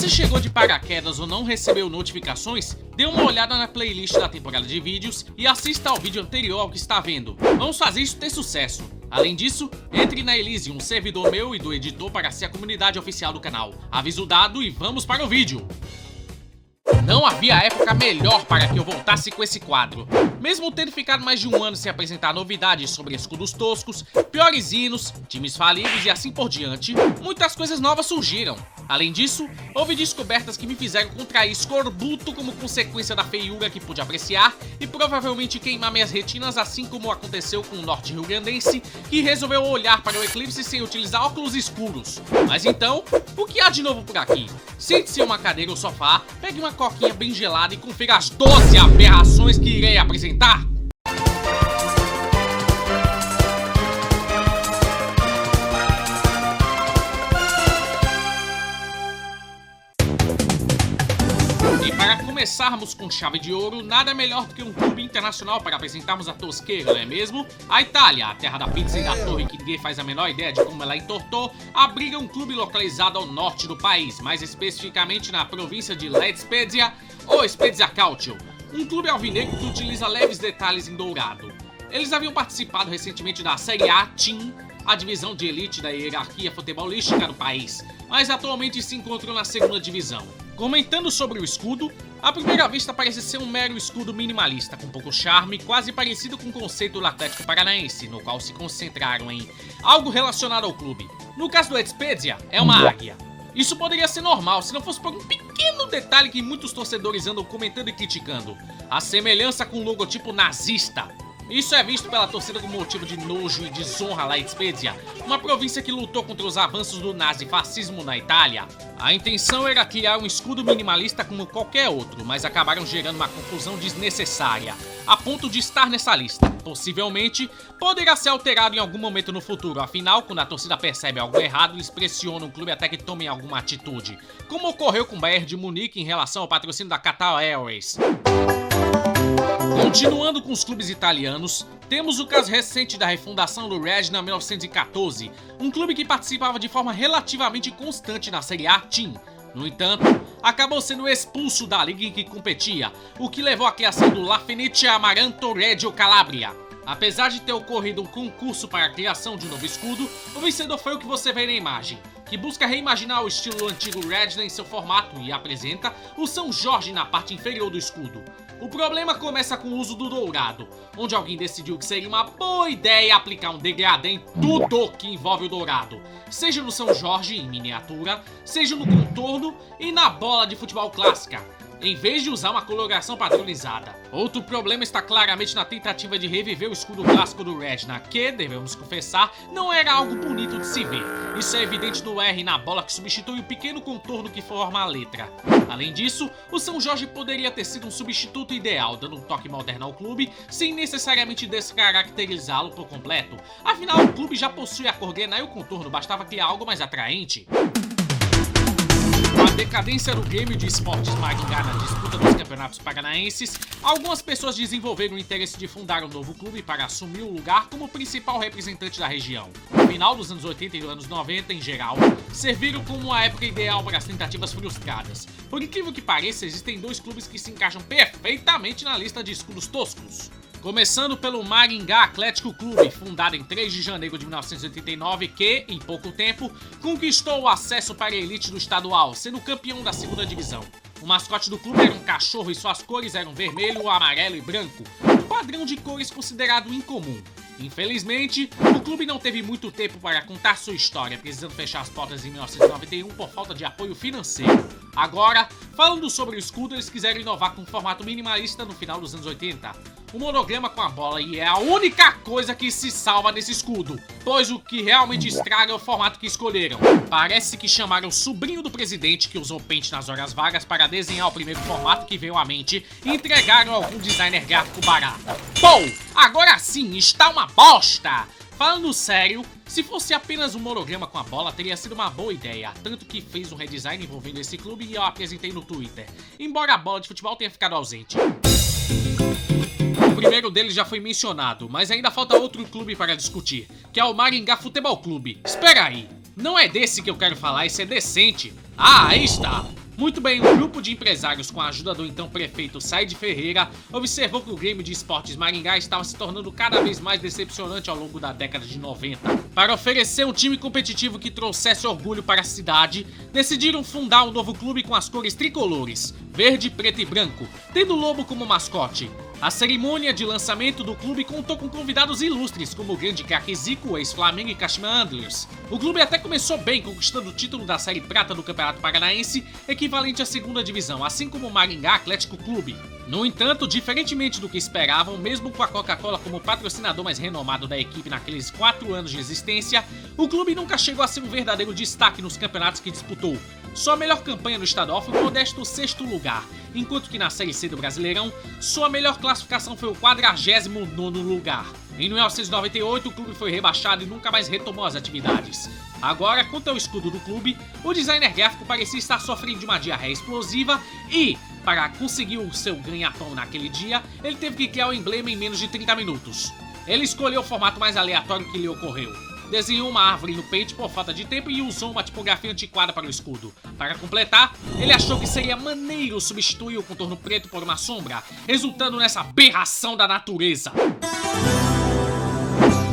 você chegou de paraquedas ou não recebeu notificações, dê uma olhada na playlist da temporada de vídeos e assista ao vídeo anterior ao que está vendo. Vamos fazer isso ter sucesso. Além disso, entre na Elysium, um servidor meu e do editor para ser a comunidade oficial do canal. Aviso dado e vamos para o vídeo! Não havia época melhor para que eu voltasse com esse quadro. Mesmo tendo ficado mais de um ano sem apresentar novidades sobre escudos toscos, piores hinos, times falidos e assim por diante, muitas coisas novas surgiram. Além disso, houve descobertas que me fizeram contrair escorbuto como consequência da feiura que pude apreciar e provavelmente queimar minhas retinas, assim como aconteceu com o norte rio-grandense, que resolveu olhar para o eclipse sem utilizar óculos escuros. Mas então, o que há de novo por aqui? Sente-se em uma cadeira ou sofá, pegue uma coquinha bem gelada e confira as 12 aberrações que irei apresentar. E para começarmos com chave de ouro, nada melhor do que um clube internacional para apresentarmos a tosqueira, não é mesmo? A Itália, a terra da pizza e da torre que ninguém faz a menor ideia de como ela entortou, abriga um clube localizado ao norte do país, mais especificamente na província de La Spezia ou Spezia Calcio, um clube alvinegro que utiliza leves detalhes em dourado. Eles haviam participado recentemente da Série A Team, a divisão de elite da hierarquia futebolística do país, mas atualmente se encontram na segunda divisão. Comentando sobre o escudo, à primeira vista parece ser um mero escudo minimalista, com pouco charme, quase parecido com o conceito do Atlético Paranaense, no qual se concentraram em algo relacionado ao clube. No caso do Spezia, é uma águia. Isso poderia ser normal se não fosse por um pequeno detalhe que muitos torcedores andam comentando e criticando: a semelhança com o logotipo nazista. Isso é visto pela torcida como motivo de nojo e desonra La Spezia, uma província que lutou contra os avanços do nazifascismo na Itália. A intenção era criar um escudo minimalista como qualquer outro, mas acabaram gerando uma confusão desnecessária, a ponto de estar nessa lista. Possivelmente, poderá ser alterado em algum momento no futuro, afinal, quando a torcida percebe algo errado, eles pressionam o clube até que tomem alguma atitude, como ocorreu com o Bayern de Munique em relação ao patrocínio da Qatar Airways. Continuando com os clubes italianos, temos o caso recente da refundação do Reggina em 1914, um clube que participava de forma relativamente constante na Série A Team. No entanto, acabou sendo expulso da liga em que competia, o que levou à criação do La Fenice Amaranto Reggio Calabria. Apesar de ter ocorrido um concurso para a criação de um novo escudo, o vencedor foi o que você vê na imagem, que busca reimaginar o estilo antigo Reggina em seu formato e apresenta o São Jorge na parte inferior do escudo. O problema começa com o uso do dourado, onde alguém decidiu que seria uma boa ideia aplicar um degradê em tudo que envolve o dourado, seja no São Jorge em miniatura, seja no contorno e na bola de futebol clássica, em vez de usar uma coloração padronizada. Outro problema está claramente na tentativa de reviver o escudo clássico do Reggina, que, devemos confessar, não era algo bonito de se ver. Isso é evidente no R na bola que substitui o pequeno contorno que forma a letra. Além disso, o São Jorge poderia ter sido um substituto ideal, dando um toque moderno ao clube, sem necessariamente descaracterizá-lo por completo. Afinal, o clube já possui a cor grená e o contorno, bastava criar algo mais atraente. Com a decadência do Grêmio de Esportes Maringá na disputa dos campeonatos paranaenses, algumas pessoas desenvolveram o interesse de fundar um novo clube para assumir o lugar como principal representante da região. No final dos anos 80 e anos 90, em geral, serviram como a época ideal para as tentativas frustradas. Por incrível que pareça, existem dois clubes que se encaixam perfeitamente na lista de escudos toscos. Começando pelo Maringá Atlético Clube, fundado em 3 de janeiro de 1989, que, em pouco tempo, conquistou o acesso para a elite do estadual, sendo campeão da segunda divisão. O mascote do clube era um cachorro e suas cores eram vermelho, amarelo e branco, um padrão de cores considerado incomum. Infelizmente, o clube não teve muito tempo para contar sua história, precisando fechar as portas em 1991 por falta de apoio financeiro. Agora, falando sobre o escudo, eles quiseram inovar com um formato minimalista no final dos anos 80. O monograma com a bola e é a única coisa que se salva nesse escudo, pois o que realmente estraga é o formato que escolheram. Parece que chamaram o sobrinho do presidente, que usou pente nas horas vagas, para desenhar o primeiro formato que veio à mente e entregaram a algum designer gráfico barato. Pô, agora sim, está uma bosta! Falando sério, se fosse apenas um monograma com a bola, teria sido uma boa ideia, tanto que fez um redesign envolvendo esse clube e eu apresentei no Twitter, embora a bola de futebol tenha ficado ausente. O primeiro deles já foi mencionado, mas ainda falta outro clube para discutir, que é o Maringá Futebol Clube. Espera aí, não é desse que eu quero falar, esse é decente. Ah, aí está! Muito bem, um grupo de empresários com a ajuda do então prefeito Said Ferreira observou que o Grêmio de Esportes Maringá estava se tornando cada vez mais decepcionante ao longo da década de 90. Para oferecer um time competitivo que trouxesse orgulho para a cidade, decidiram fundar um novo clube com as cores tricolores, verde, preto e branco, tendo o lobo como mascote. A cerimônia de lançamento do clube contou com convidados ilustres, como o grande craque Zico, ex-Flamengo e Kashima Antlers. O clube até começou bem, conquistando o título da Série Prata do Campeonato Paranaense, equivalente à segunda divisão, assim como o Maringá Atlético Clube. No entanto, diferentemente do que esperavam, mesmo com a Coca-Cola como patrocinador mais renomado da equipe naqueles 4 anos de existência, o clube nunca chegou a ser um verdadeiro destaque nos campeonatos que disputou. Sua melhor campanha no estadual foi o modesto 6º lugar, enquanto que na Série C do Brasileirão, sua melhor classificação foi o 49º lugar. Em 1998, o clube foi rebaixado e nunca mais retomou as atividades. Agora, quanto ao escudo do clube, o designer gráfico parecia estar sofrendo de uma diarreia explosiva e, para conseguir o seu ganha-pão naquele dia, ele teve que criar o emblema em menos de 30 minutos. Ele escolheu o formato mais aleatório que lhe ocorreu. Desenhou uma árvore no peito por falta de tempo e usou uma tipografia antiquada para o escudo. Para completar, ele achou que seria maneiro substituir o contorno preto por uma sombra, resultando nessa aberração da natureza.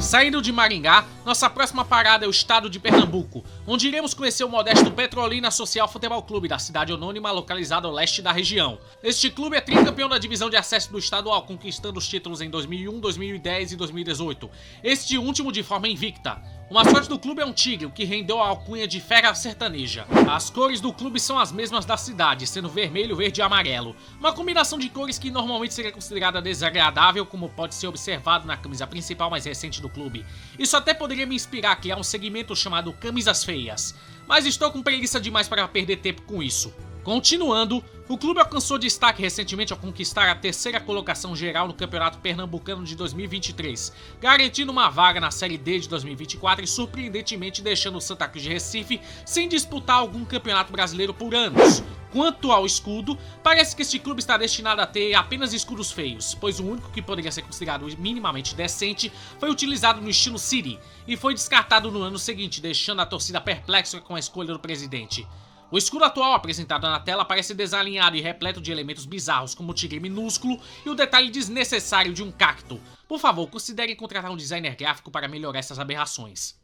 Saindo de Maringá, nossa próxima parada é o estado de Pernambuco, onde iremos conhecer o modesto Petrolina Social Futebol Clube da cidade anônima localizada ao leste da região. Este clube é tricampeão da divisão de acesso do estadual, conquistando os títulos em 2001, 2010 e 2018, este último de forma invicta. O mascote do clube é um tigre, o que rendeu a alcunha de fera sertaneja. As cores do clube são as mesmas da cidade, sendo vermelho, verde e amarelo. Uma combinação de cores que normalmente seria considerada desagradável, como pode ser observado na camisa principal mais recente do clube. Isso até poderia me inspirar a criar um segmento chamado Camisas Feias, mas estou com preguiça demais para perder tempo com isso. Continuando, o clube alcançou destaque recentemente ao conquistar a 3ª colocação geral no Campeonato Pernambucano de 2023, garantindo uma vaga na Série D de 2024 e surpreendentemente deixando o Santa Cruz de Recife sem disputar algum campeonato brasileiro por anos. Quanto ao escudo, parece que este clube está destinado a ter apenas escudos feios, pois o único que poderia ser considerado minimamente decente foi utilizado no estilo City e foi descartado no ano seguinte, deixando a torcida perplexa com a escolha do presidente. O escudo atual apresentado na tela parece desalinhado e repleto de elementos bizarros, como o tigre minúsculo e o detalhe desnecessário de um cacto. Por favor, considere contratar um designer gráfico para melhorar essas aberrações.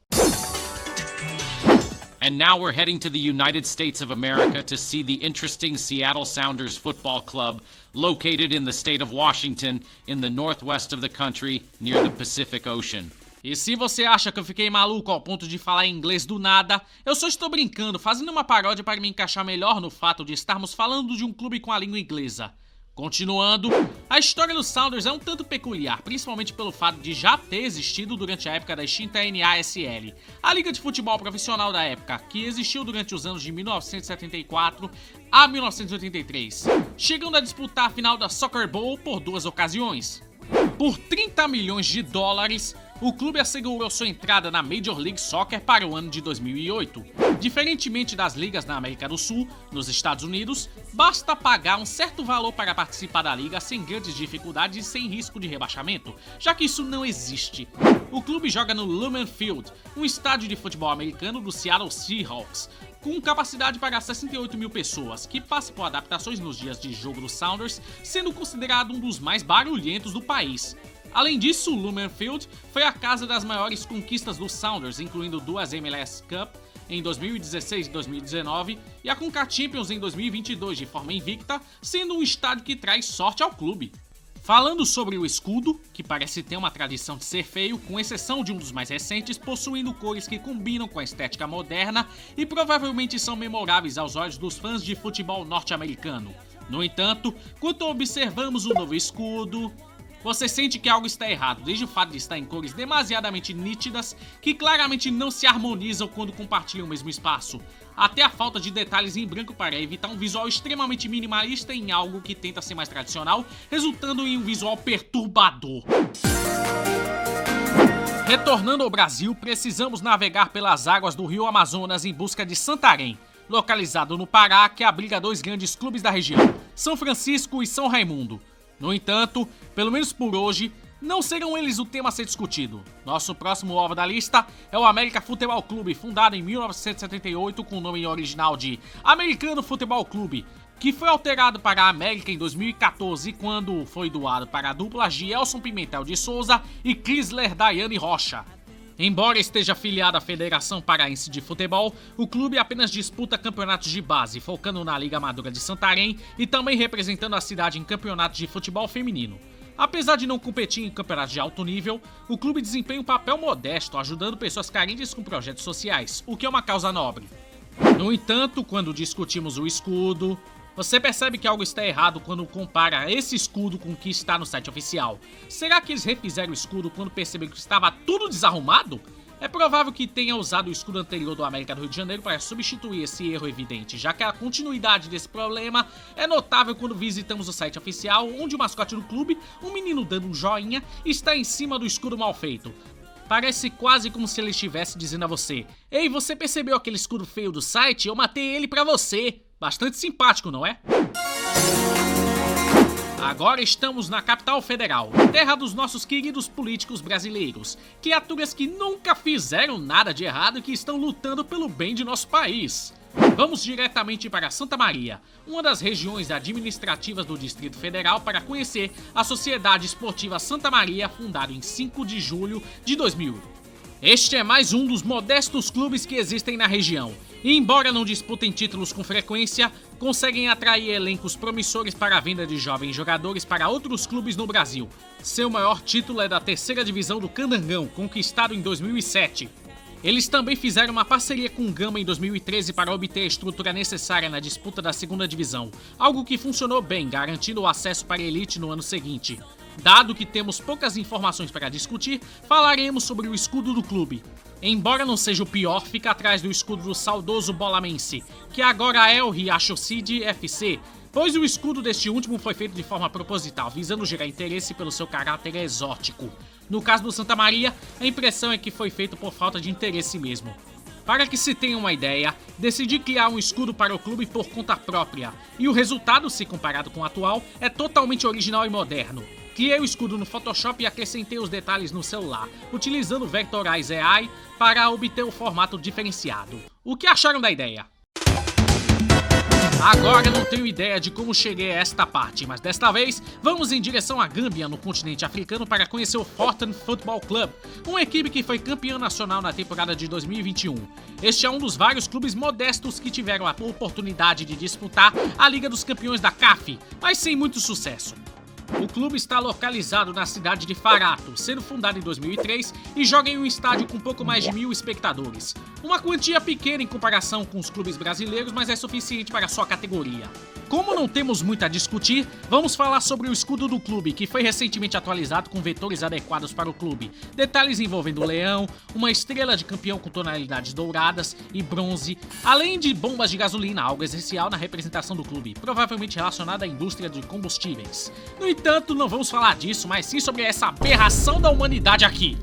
And now we're heading to the United States of America to see the interesting Seattle Sounders Football Club, located in the state of Washington, in the northwest of the country, near the Pacific Ocean. E se você acha que eu fiquei maluco ao ponto de falar inglês do nada, eu só estou brincando, fazendo uma paródia para me encaixar melhor no fato de estarmos falando de um clube com a língua inglesa. Continuando, a história dos Sounders é um tanto peculiar, principalmente pelo fato de já ter existido durante a época da extinta NASL, a liga de futebol profissional da época, que existiu durante os anos de 1974 a 1983, chegando a disputar a final da Soccer Bowl por 2 ocasiões. Por 30 milhões de dólares, o clube assegurou sua entrada na Major League Soccer para o ano de 2008. Diferentemente das ligas na América do Sul, nos Estados Unidos, basta pagar um certo valor para participar da liga sem grandes dificuldades e sem risco de rebaixamento, já que isso não existe. O clube joga no Lumen Field, um estádio de futebol americano do Seattle Seahawks, com capacidade para 68 mil pessoas, que passa por adaptações nos dias de jogo dos Sounders, sendo considerado um dos mais barulhentos do país. Além disso, o Lumen Field foi a casa das maiores conquistas dos Sounders, incluindo 2 MLS Cup em 2016 e 2019 e a Conca Champions em 2022 de forma invicta, sendo um estádio que traz sorte ao clube. Falando sobre o escudo, que parece ter uma tradição de ser feio, com exceção de um dos mais recentes, possuindo cores que combinam com a estética moderna e provavelmente são memoráveis aos olhos dos fãs de futebol norte-americano. No entanto, quando observamos o novo escudo, você sente que algo está errado, desde o fato de estar em cores demasiadamente nítidas que claramente não se harmonizam quando compartilham o mesmo espaço, até a falta de detalhes em branco para evitar um visual extremamente minimalista em algo que tenta ser mais tradicional, resultando em um visual perturbador. Retornando ao Brasil, precisamos navegar pelas águas do Rio Amazonas em busca de Santarém, localizado no Pará, que abriga 2 grandes clubes da região, São Francisco e São Raimundo. No entanto, pelo menos por hoje, não serão eles o tema a ser discutido. Nosso próximo alvo da lista é o América Futebol Clube, fundado em 1978 com o nome original de Americano Futebol Clube, que foi alterado para a América em 2014 quando foi doado para a dupla Gielson Pimentel de Souza e Chrysler Daiane Rocha. Embora esteja afiliado à Federação Paraense de Futebol, o clube apenas disputa campeonatos de base, focando na Liga Amadora de Santarém e também representando a cidade em campeonatos de futebol feminino. Apesar de não competir em campeonatos de alto nível, o clube desempenha um papel modesto, ajudando pessoas carentes com projetos sociais, o que é uma causa nobre. No entanto, quando discutimos o escudo, você percebe que algo está errado quando compara esse escudo com o que está no site oficial. Será que eles refizeram o escudo quando perceberam que estava tudo desarrumado? É provável que tenha usado o escudo anterior do América do Rio de Janeiro para substituir esse erro evidente, já que a continuidade desse problema é notável quando visitamos o site oficial, onde o mascote do clube, um menino dando um joinha, está em cima do escudo mal feito. Parece quase como se ele estivesse dizendo a você: "Ei, você percebeu aquele escudo feio do site? Eu matei ele pra você." Bastante simpático, não é? Agora estamos na capital federal, terra dos nossos queridos políticos brasileiros, criaturas que nunca fizeram nada de errado e que estão lutando pelo bem de nosso país. Vamos diretamente para Santa Maria, uma das regiões administrativas do Distrito Federal, para conhecer a Sociedade Esportiva Santa Maria, fundada em 5 de julho de 2000. Este é mais um dos modestos clubes que existem na região, e embora não disputem títulos com frequência, conseguem atrair elencos promissores para a venda de jovens jogadores para outros clubes no Brasil. Seu maior título é da 3ª divisão do Candangão, conquistado em 2007. Eles também fizeram uma parceria com o Gama em 2013 para obter a estrutura necessária na disputa da 2ª divisão, algo que funcionou bem, garantindo o acesso para a elite no ano seguinte. Dado que temos poucas informações para discutir, falaremos sobre o escudo do clube. Embora não seja o pior, fica atrás do escudo do saudoso Bolamense, que agora é o Riacho City FC, pois o escudo deste último foi feito de forma proposital, visando gerar interesse pelo seu caráter exótico. No caso do Santa Maria, a impressão é que foi feito por falta de interesse mesmo. Para que se tenha uma ideia, decidi criar um escudo para o clube por conta própria, e o resultado, se comparado com o atual, é totalmente original e moderno. Criei o escudo no Photoshop e acrescentei os detalhes no celular, utilizando Vectorize AI para obter o formato diferenciado. O que acharam da ideia? Agora não tenho ideia de como cheguei a esta parte, mas desta vez vamos em direção à Gâmbia, no continente africano, para conhecer o Fortune Football Club, uma equipe que foi campeã nacional na temporada de 2021. Este é um dos vários clubes modestos que tiveram a oportunidade de disputar a Liga dos Campeões da CAF, mas sem muito sucesso. O clube está localizado na cidade de Farato, sendo fundado em 2003 e joga em um estádio com pouco mais de 1.000 espectadores. Uma quantia pequena em comparação com os clubes brasileiros, mas é suficiente para a sua categoria. Como não temos muito a discutir, vamos falar sobre o escudo do clube, que foi recentemente atualizado com vetores adequados para o clube. Detalhes envolvendo o leão, uma estrela de campeão com tonalidades douradas e bronze, além de bombas de gasolina, algo essencial na representação do clube, provavelmente relacionada à indústria de combustíveis. No entanto, não vamos falar disso, mas sim sobre essa aberração da humanidade aqui.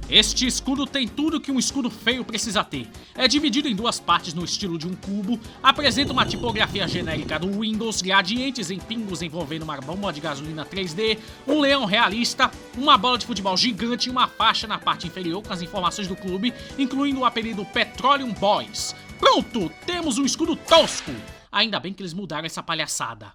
Este escudo tem tudo que um escudo feio precisa ter. É dividido em duas partes no estilo de um cubo, apresenta uma tipografia genérica do Windows, gradientes em pingos envolvendo uma bomba de gasolina 3D, um leão realista, uma bola de futebol gigante e uma faixa na parte inferior com as informações do clube, incluindo o apelido Petroleum Boys. Pronto, temos um escudo tosco! Ainda bem que eles mudaram essa palhaçada.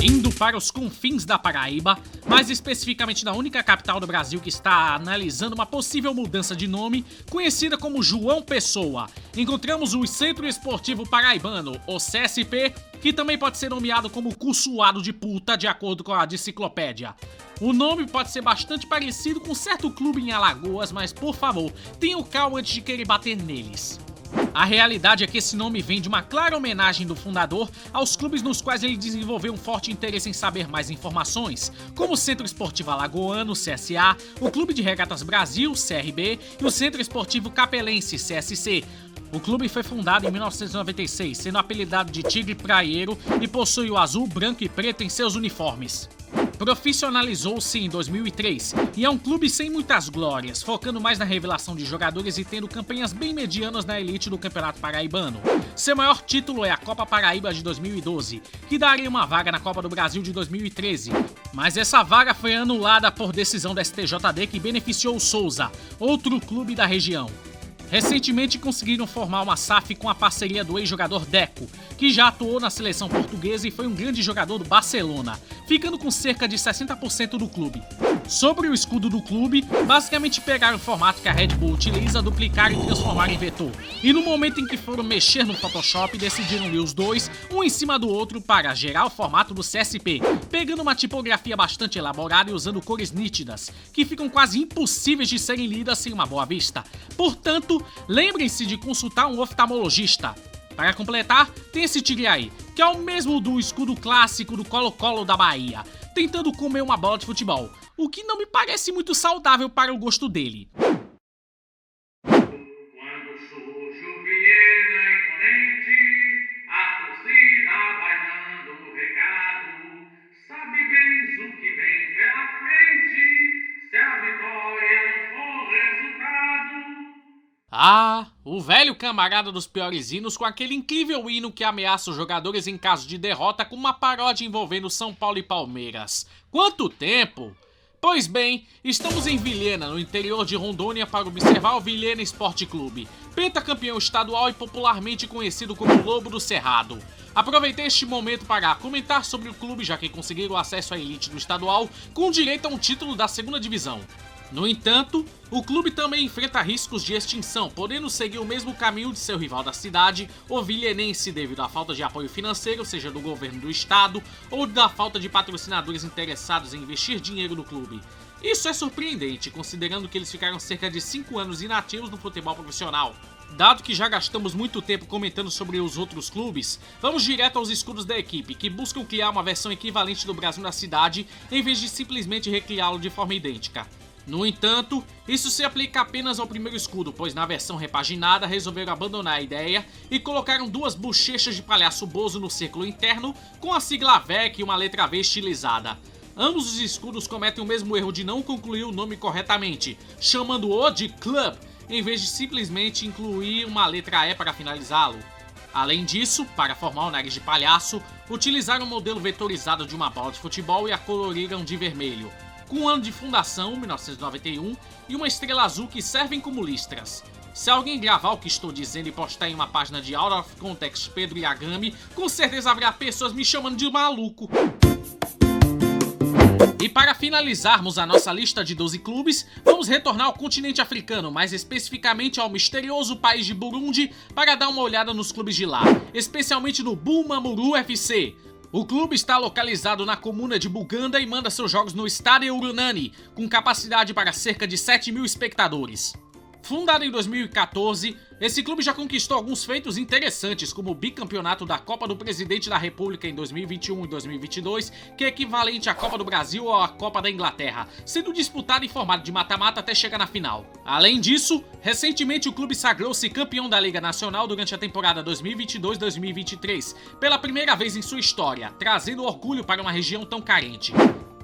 Indo para os confins da Paraíba, mais especificamente na única capital do Brasil que está analisando uma possível mudança de nome, conhecida como João Pessoa, encontramos o Centro Esportivo Paraibano, o CSP, que também pode ser nomeado como Cu Suado de Puta, de acordo com a Enciclopédia. O nome pode ser bastante parecido com certo clube em Alagoas, mas por favor, tenham calma antes de querer bater neles. A realidade é que esse nome vem de uma clara homenagem do fundador aos clubes nos quais ele desenvolveu um forte interesse em saber mais informações, como o Centro Esportivo Alagoano, CSA, o Clube de Regatas Brasil, CRB, e o Centro Esportivo Capelense, CSC. O clube foi fundado em 1996, sendo apelidado de Tigre Praieiro e possui o azul, branco e preto em seus uniformes. Profissionalizou-se em 2003 e é um clube sem muitas glórias, focando mais na revelação de jogadores e tendo campanhas bem medianas na elite do Campeonato Paraibano. Seu maior título é a Copa Paraíba de 2012, que daria uma vaga na Copa do Brasil de 2013, mas essa vaga foi anulada por decisão do STJD que beneficiou o Souza, outro clube da região. Recentemente conseguiram formar uma SAF com a parceria do ex-jogador Deco, que já atuou na seleção portuguesa e foi um grande jogador do Barcelona, ficando com cerca de 60% do clube. Sobre o escudo do clube, basicamente pegaram o formato que a Red Bull utiliza, duplicaram e transformaram em vetor. E no momento em que foram mexer no Photoshop, decidiram ler os dois, um em cima do outro, para gerar o formato do CSP, pegando uma tipografia bastante elaborada e usando cores nítidas, que ficam quase impossíveis de serem lidas sem uma boa vista. Portanto, lembrem-se de consultar um oftalmologista. Para completar, tem esse tigre aí, que é o mesmo do escudo clássico do Colo-Colo da Bahia, tentando comer uma bola de futebol, o que não me parece muito saudável para o gosto dele. Quando Sujo, Viena e Conente, a torcida vai dando recado, sabe bem o que vem pela frente, se a vitória não for resultado. Ah, o velho camarada dos piores hinos com aquele incrível hino que ameaça os jogadores em caso de derrota com uma paródia envolvendo São Paulo e Palmeiras. Quanto tempo! Pois bem, estamos em Vilhena, no interior de Rondônia, para observar o Vilhena Esporte Clube, pentacampeão estadual e popularmente conhecido como Lobo do Cerrado. Aproveitei este momento para comentar sobre o clube, já que conseguiram acesso à elite do estadual com direito a um título da segunda divisão. No entanto, o clube também enfrenta riscos de extinção, podendo seguir o mesmo caminho de seu rival da cidade, o vilhenense, devido à falta de apoio financeiro, seja do governo do estado ou da falta de patrocinadores interessados em investir dinheiro no clube. Isso é surpreendente, considerando que eles ficaram cerca de 5 anos inativos no futebol profissional. Dado que já gastamos muito tempo comentando sobre os outros clubes, vamos direto aos escudos da equipe, que buscam criar uma versão equivalente do Brasil na cidade, em vez de simplesmente recriá-lo de forma idêntica. No entanto, isso se aplica apenas ao primeiro escudo, pois na versão repaginada resolveram abandonar a ideia e colocaram 2 bochechas de palhaço Bozo no círculo interno com a sigla VEC e uma letra V estilizada. Ambos os escudos cometem o mesmo erro de não concluir o nome corretamente, chamando-o de Club, em vez de simplesmente incluir uma letra E para finalizá-lo. Além disso, para formar o nariz de palhaço, utilizaram um modelo vetorizado de uma bola de futebol e a coloriram de vermelho, com um ano de fundação, 1991, e uma estrela azul que servem como listras. Se alguém gravar o que estou dizendo e postar em uma página de Out of Context Pedro Yagami, com certeza haverá pessoas me chamando de maluco. E para finalizarmos a nossa lista de 12 clubes, vamos retornar ao continente africano, mais especificamente ao misterioso país de Burundi, para dar uma olhada nos clubes de lá, especialmente no Bumamuru FC. O clube está localizado na comuna de Buganda e manda seus jogos no Estádio Urunani, com capacidade para cerca de 7.000 espectadores. Fundado em 2014, esse clube já conquistou alguns feitos interessantes, como o bicampeonato da Copa do Presidente da República em 2021 e 2022, que é equivalente à Copa do Brasil ou à Copa da Inglaterra, sendo disputado em formato de mata-mata até chegar na final. Além disso, recentemente o clube sagrou-se campeão da Liga Nacional durante a temporada 2022-2023, pela primeira vez em sua história, trazendo orgulho para uma região tão carente.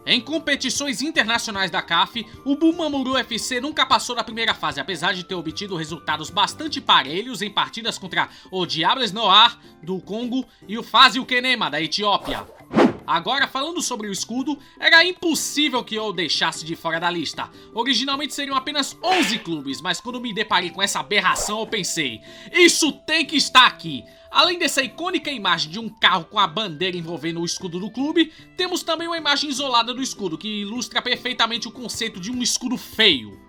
Em competições internacionais da CAF, o Bumamuru FC nunca passou da primeira fase, apesar de ter obtido resultados bastante parelhos em partidas contra o Diables Noir, do Congo, e o Fazil Kenema, da Etiópia. Agora, falando sobre o escudo, era impossível que eu o deixasse de fora da lista. Originalmente seriam apenas 11 clubes, mas quando me deparei com essa aberração eu pensei, isso tem que estar aqui! Além dessa icônica imagem de um carro com a bandeira envolvendo o escudo do clube, temos também uma imagem isolada do escudo, que ilustra perfeitamente o conceito de um escudo feio.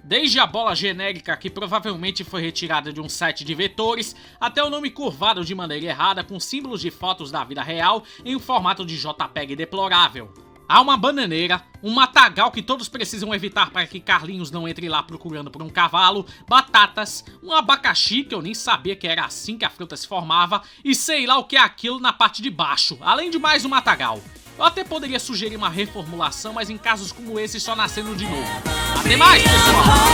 Desde a bola genérica, que provavelmente foi retirada de um site de vetores, até o nome curvado de maneira errada com símbolos de fotos da vida real em um formato de JPEG deplorável. Há uma bananeira, um matagal que todos precisam evitar para que Carlinhos não entre lá procurando por um cavalo, batatas, um abacaxi, que eu nem sabia que era assim que a fruta se formava, e sei lá o que é aquilo na parte de baixo, além de mais um matagal. Eu até poderia sugerir uma reformulação, mas em casos como esse só nascendo de novo. Até mais, pessoal!